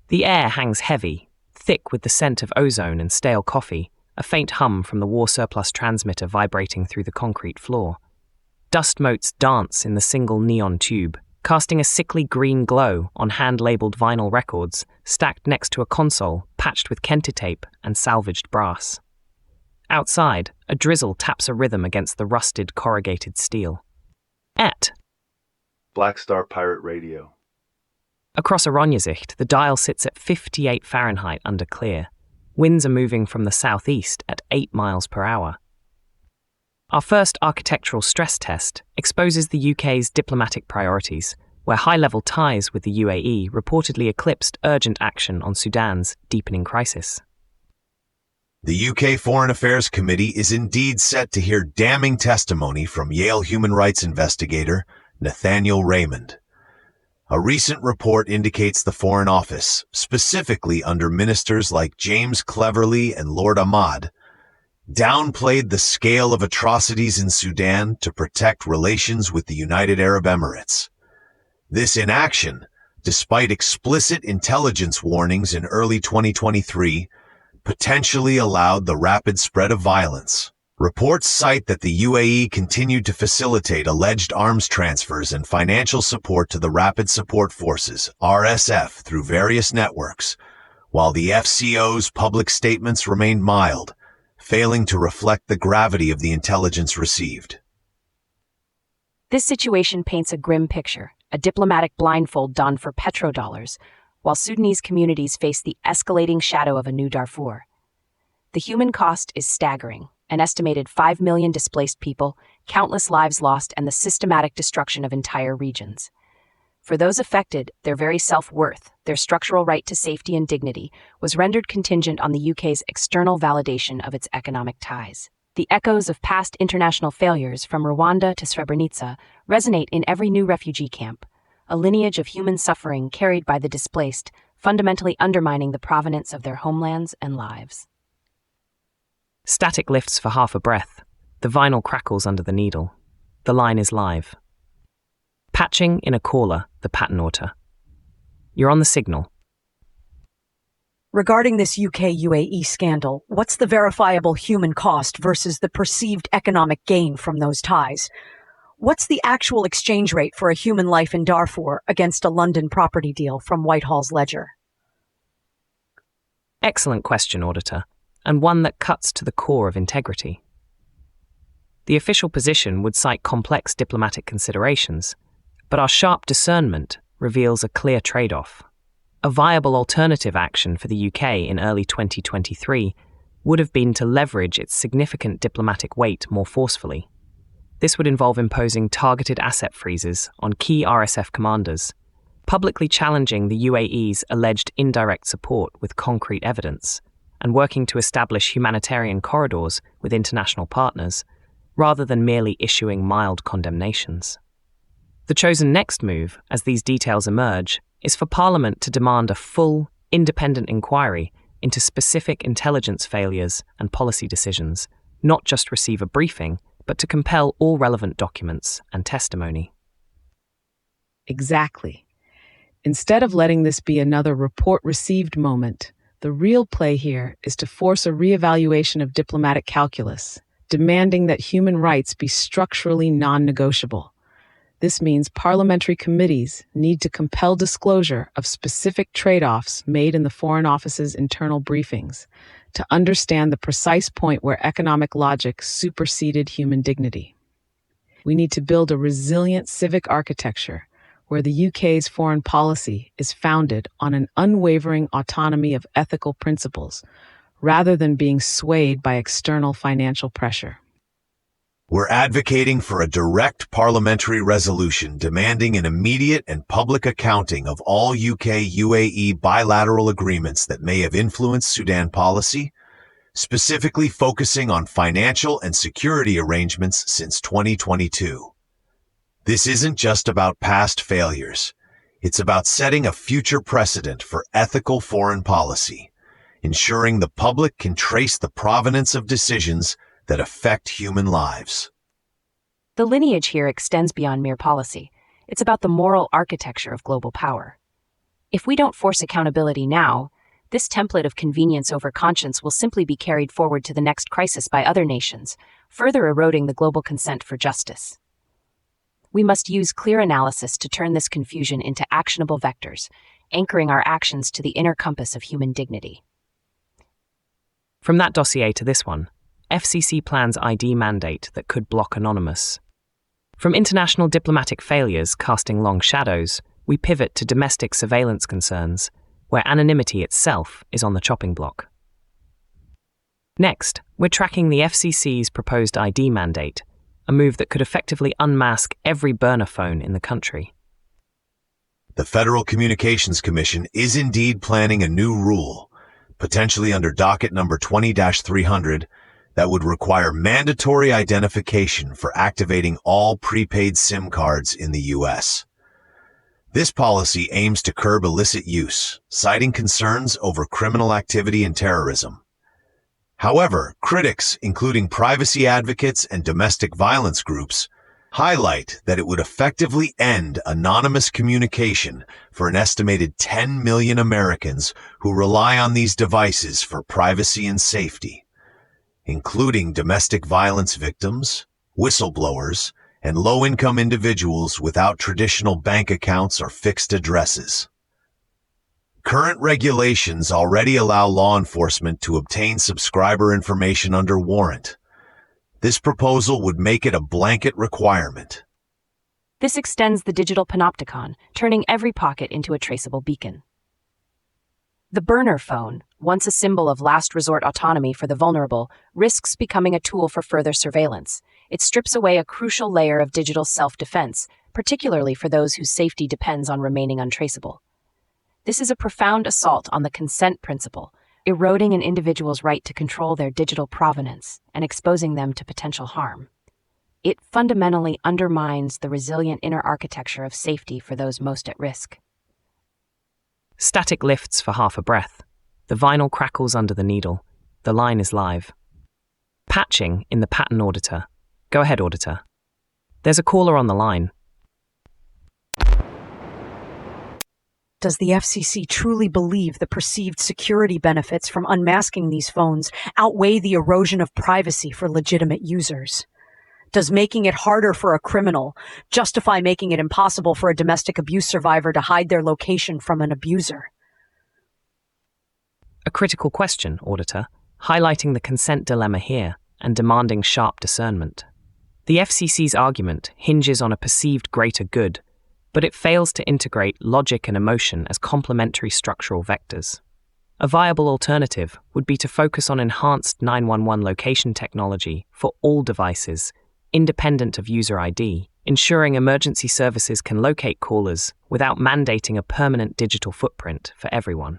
The air hangs heavy, thick with the scent of ozone and stale coffee, a faint hum from the war surplus transmitter vibrating through the concrete floor. Dust motes dance in the single neon tube, casting a sickly green glow on hand-labeled vinyl records stacked next to a console patched with Kente tape and salvaged brass. Outside, a drizzle taps a rhythm against the rusted corrugated steel. Black Star Pirate Radio. Across Oronjezicht, the dial sits at 58 Fahrenheit under clear. Winds are moving from the southeast at 8 miles per hour. Our first architectural stress test exposes the UK's diplomatic priorities, where high-level ties with the UAE reportedly eclipsed urgent action on Sudan's deepening crisis. The UK Foreign Affairs Committee is indeed set to hear damning testimony from Yale human rights investigator Nathaniel Raymond. A recent report indicates the Foreign Office, specifically under ministers like James Cleverly and Lord Ahmad, downplayed the scale of atrocities in Sudan to protect relations with the United Arab Emirates. This inaction, despite explicit intelligence warnings in early 2023, potentially allowed the rapid spread of violence. Reports cite that the UAE continued to facilitate alleged arms transfers and financial support to the Rapid Support Forces, RSF, through various networks, while the FCO's public statements remained mild, failing to reflect the gravity of the intelligence received. This situation paints a grim picture, a diplomatic blindfold donned for petrodollars, while Sudanese communities face the escalating shadow of a new Darfur. The human cost is staggering, an estimated 5 million displaced people, countless lives lost, and the systematic destruction of entire regions. For those affected, their very self-worth, their structural right to safety and dignity, was rendered contingent on the UK's external validation of its economic ties. The echoes of past international failures, from Rwanda to Srebrenica, resonate in every new refugee camp, a lineage of human suffering carried by the displaced, fundamentally undermining the provenance of their homelands and lives. Static lifts for half a breath. The vinyl crackles under the needle. The line is live. Patching in a caller, the paternoster. You're on the signal. Regarding this UK-UAE scandal, what's the verifiable human cost versus the perceived economic gain from those ties? What's the actual exchange rate for a human life in Darfur against a London property deal from Whitehall's ledger? Excellent question, Auditor, and one that cuts to the core of integrity. The official position would cite complex diplomatic considerations, but our sharp discernment reveals a clear trade-off. A viable alternative action for the UK in early 2023 would have been to leverage its significant diplomatic weight more forcefully. This would involve imposing targeted asset freezes on key RSF commanders, publicly challenging the UAE's alleged indirect support with concrete evidence, and working to establish humanitarian corridors with international partners, rather than merely issuing mild condemnations. The chosen next move, as these details emerge, is for Parliament to demand a full, independent inquiry into specific intelligence failures and policy decisions, not just receive a briefing, but to compel all relevant documents and testimony. Exactly. Instead of letting this be another report received moment, the real play here is to force a reevaluation of diplomatic calculus, demanding that human rights be structurally non-negotiable. This means parliamentary committees need to compel disclosure of specific trade-offs made in the Foreign Office's internal briefings to understand the precise point where economic logic superseded human dignity. We need to build a resilient civic architecture where the UK's foreign policy is founded on an unwavering autonomy of ethical principles, rather than being swayed by external financial pressure. We're advocating for a direct parliamentary resolution demanding an immediate and public accounting of all UK-UAE bilateral agreements that may have influenced Sudan policy, specifically focusing on financial and security arrangements since 2022. This isn't just about past failures. It's about setting a future precedent for ethical foreign policy, ensuring the public can trace the provenance of decisions that affect human lives. The lineage here extends beyond mere policy. It's about the moral architecture of global power. If we don't force accountability now, this template of convenience over conscience will simply be carried forward to the next crisis by other nations, further eroding the global consent for justice. We must use clear analysis to turn this confusion into actionable vectors, anchoring our actions to the inner compass of human dignity. From that dossier to this one, FCC plans ID mandate that could block Anonymous. From international diplomatic failures casting long shadows, we pivot to domestic surveillance concerns, where anonymity itself is on the chopping block. Next, we're tracking the FCC's proposed ID mandate, a move that could effectively unmask every burner phone in the country. The Federal Communications Commission is indeed planning a new rule, potentially under docket number 20-300, that would require mandatory identification for activating all prepaid SIM cards in the U.S. This policy aims to curb illicit use, citing concerns over criminal activity and terrorism. However, critics, including privacy advocates and domestic violence groups, highlight that it would effectively end anonymous communication for an estimated 10 million Americans who rely on these devices for privacy and safety, including domestic violence victims, whistleblowers, and low-income individuals without traditional bank accounts or fixed addresses. Current regulations already allow law enforcement to obtain subscriber information under warrant. This proposal would make it a blanket requirement. This extends the digital panopticon, turning every pocket into a traceable beacon. The burner phone, once a symbol of last resort autonomy for the vulnerable, risks becoming a tool for further surveillance. It strips away a crucial layer of digital self-defense, particularly for those whose safety depends on remaining untraceable. This is a profound assault on the consent principle, eroding an individual's right to control their digital provenance and exposing them to potential harm. It fundamentally undermines the resilient inner architecture of safety for those most at risk. Static lifts for half a breath. The vinyl crackles under the needle. The line is live. Patching in the pattern auditor. Go ahead, auditor. There's a caller on the line. Does the FCC truly believe the perceived security benefits from unmasking these phones outweigh the erosion of privacy for legitimate users? Does making it harder for a criminal justify making it impossible for a domestic abuse survivor to hide their location from an abuser? A critical question, auditor, highlighting the consent dilemma here and demanding sharp discernment. The FCC's argument hinges on a perceived greater good, but it fails to integrate logic and emotion as complementary structural vectors. A viable alternative would be to focus on enhanced 911 location technology for all devices, independent of user ID, ensuring emergency services can locate callers without mandating a permanent digital footprint for everyone.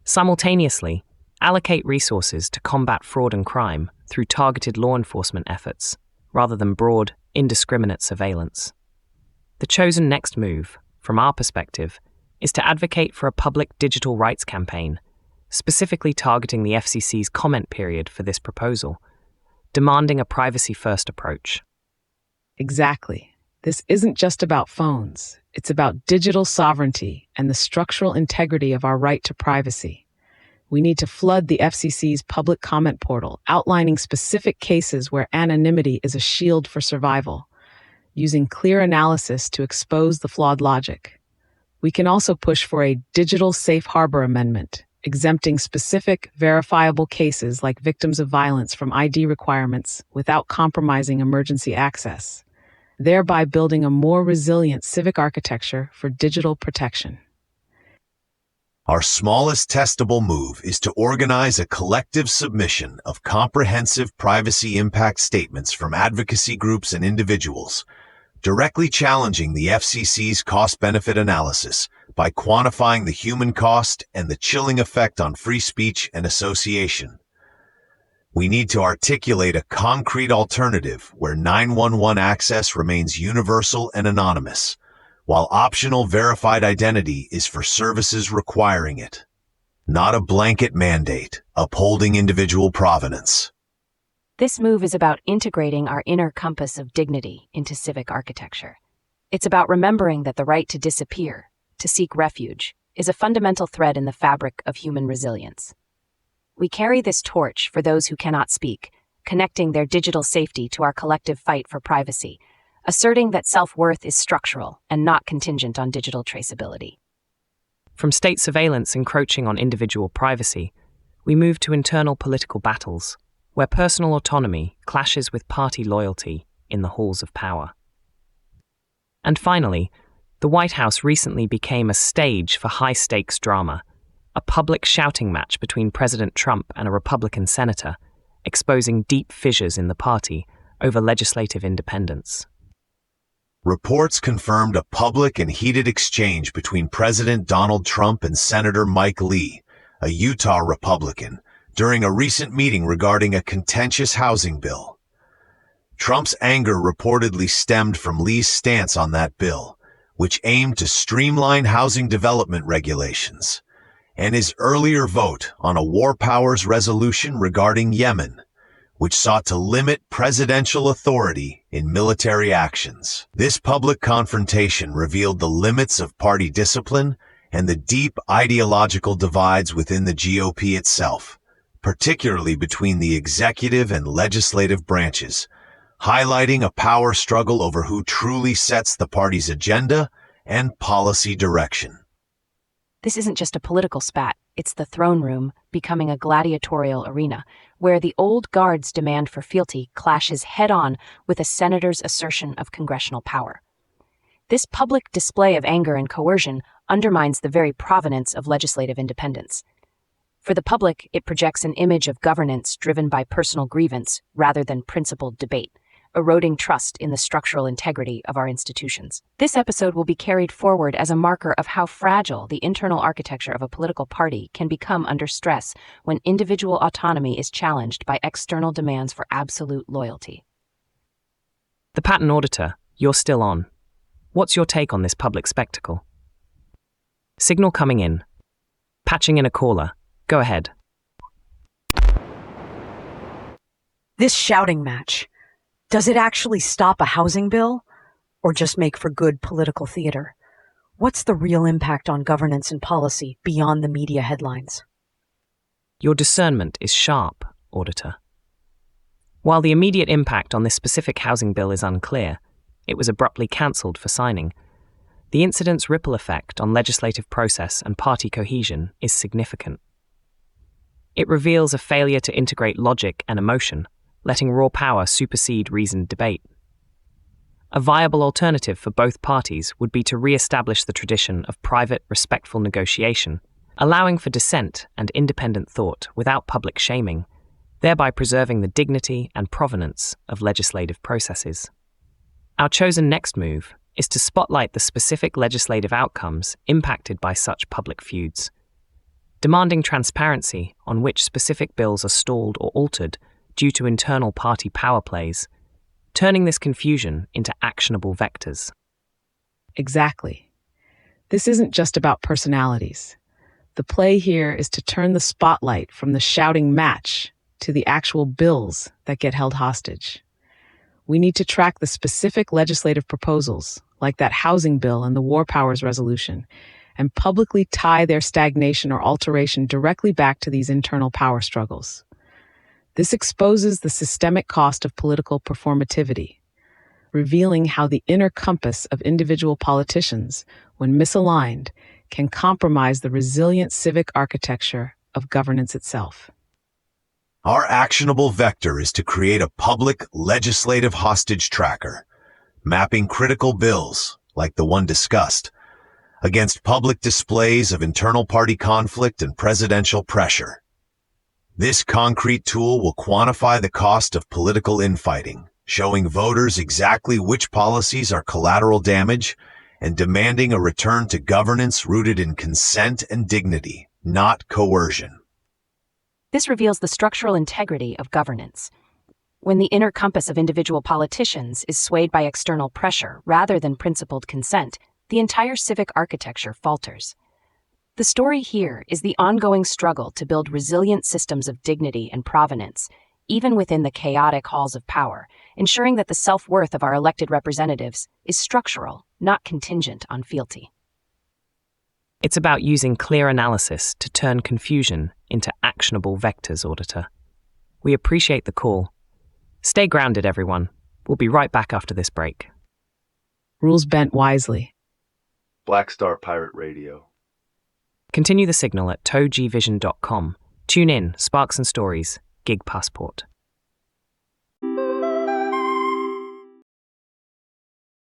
Simultaneously, allocate resources to combat fraud and crime through targeted law enforcement efforts, rather than broad, indiscriminate surveillance. The chosen next move, from our perspective, is to advocate for a public digital rights campaign, specifically targeting the FCC's comment period for this proposal, demanding a privacy-first approach. Exactly. This isn't just about phones. It's about digital sovereignty and the structural integrity of our right to privacy. We need to flood the FCC's public comment portal, outlining specific cases where anonymity is a shield for survival, using clear analysis to expose the flawed logic. We can also push for a digital safe harbor amendment, exempting specific, verifiable cases like victims of violence from ID requirements without compromising emergency access, thereby building a more resilient civic architecture for digital protection. Our smallest testable move is to organize a collective submission of comprehensive privacy impact statements from advocacy groups and individuals, directly challenging the FCC's cost-benefit analysis by quantifying the human cost and the chilling effect on free speech and association. We need to articulate a concrete alternative where 911 access remains universal and anonymous, while optional verified identity is for services requiring it. Not a blanket mandate, upholding individual provenance. This move is about integrating our inner compass of dignity into civic architecture. It's about remembering that the right to disappear, to seek refuge, is a fundamental thread in the fabric of human resilience. We carry this torch for those who cannot speak, connecting their digital safety to our collective fight for privacy, asserting that self-worth is structural and not contingent on digital traceability. From state surveillance encroaching on individual privacy, we move to internal political battles, where personal autonomy clashes with party loyalty in the halls of power. And finally, the White House recently became a stage for high-stakes drama, a public shouting match between President Trump and a Republican senator, exposing deep fissures in the party over legislative independence. Reports confirmed a public and heated exchange between President Donald Trump and Senator Mike Lee, a Utah Republican, during a recent meeting regarding a contentious housing bill. Trump's anger reportedly stemmed from Lee's stance on that bill, which aimed to streamline housing development regulations, and his earlier vote on a war powers resolution regarding Yemen, which sought to limit presidential authority in military actions. This public confrontation revealed the limits of party discipline and the deep ideological divides within the GOP itself, particularly between the executive and legislative branches, highlighting a power struggle over who truly sets the party's agenda and policy direction. This isn't just a political spat, it's the throne room becoming a gladiatorial arena, where the old guard's demand for fealty clashes head-on with a senator's assertion of congressional power. This public display of anger and coercion undermines the very provenance of legislative independence. For the public, it projects an image of governance driven by personal grievance rather than principled debate, eroding trust in the structural integrity of our institutions. This episode will be carried forward as a marker of how fragile the internal architecture of a political party can become under stress when individual autonomy is challenged by external demands for absolute loyalty. The patent auditor, you're still on. What's your take on this public spectacle? Signal coming in. Patching in a caller. Go ahead. This shouting match, does it actually stop a housing bill or just make for good political theater? What's the real impact on governance and policy beyond the media headlines? Your discernment is sharp, auditor. While the immediate impact on this specific housing bill is unclear, it was abruptly cancelled for signing. The incident's ripple effect on legislative process and party cohesion is significant. It reveals a failure to integrate logic and emotion, letting raw power supersede reasoned debate. A viable alternative for both parties would be to re-establish the tradition of private, respectful negotiation, allowing for dissent and independent thought without public shaming, thereby preserving the dignity and provenance of legislative processes. Our chosen next move is to spotlight the specific legislative outcomes impacted by such public feuds, demanding transparency on which specific bills are stalled or altered due to internal party power plays, turning this confusion into actionable vectors. Exactly. This isn't just about personalities. The play here is to turn the spotlight from the shouting match to the actual bills that get held hostage. We need to track the specific legislative proposals, like that housing bill and the war powers resolution, and publicly tie their stagnation or alteration directly back to these internal power struggles. This exposes the systemic cost of political performativity, revealing how the inner compass of individual politicians, when misaligned, can compromise the resilient civic architecture of governance itself. Our actionable vector is to create a public legislative hostage tracker, mapping critical bills, like the one discussed, against public displays of internal party conflict and presidential pressure. This concrete tool will quantify the cost of political infighting, showing voters exactly which policies are collateral damage and demanding a return to governance rooted in consent and dignity, not coercion. This reveals the structural integrity of governance. When the inner compass of individual politicians is swayed by external pressure rather than principled consent, the entire civic architecture falters. The story here is the ongoing struggle to build resilient systems of dignity and provenance, even within the chaotic halls of power, ensuring that the self-worth of our elected representatives is structural not contingent on fealty. It's about using clear analysis to turn confusion into actionable vectors, Auditor. We appreciate the call. Stay grounded, everyone. We'll be right back after this break. Rules bent wisely. Black Star Pirate Radio. Continue the signal at TogeeVision.com. Tune in, Sparks and Stories, Gig Passport.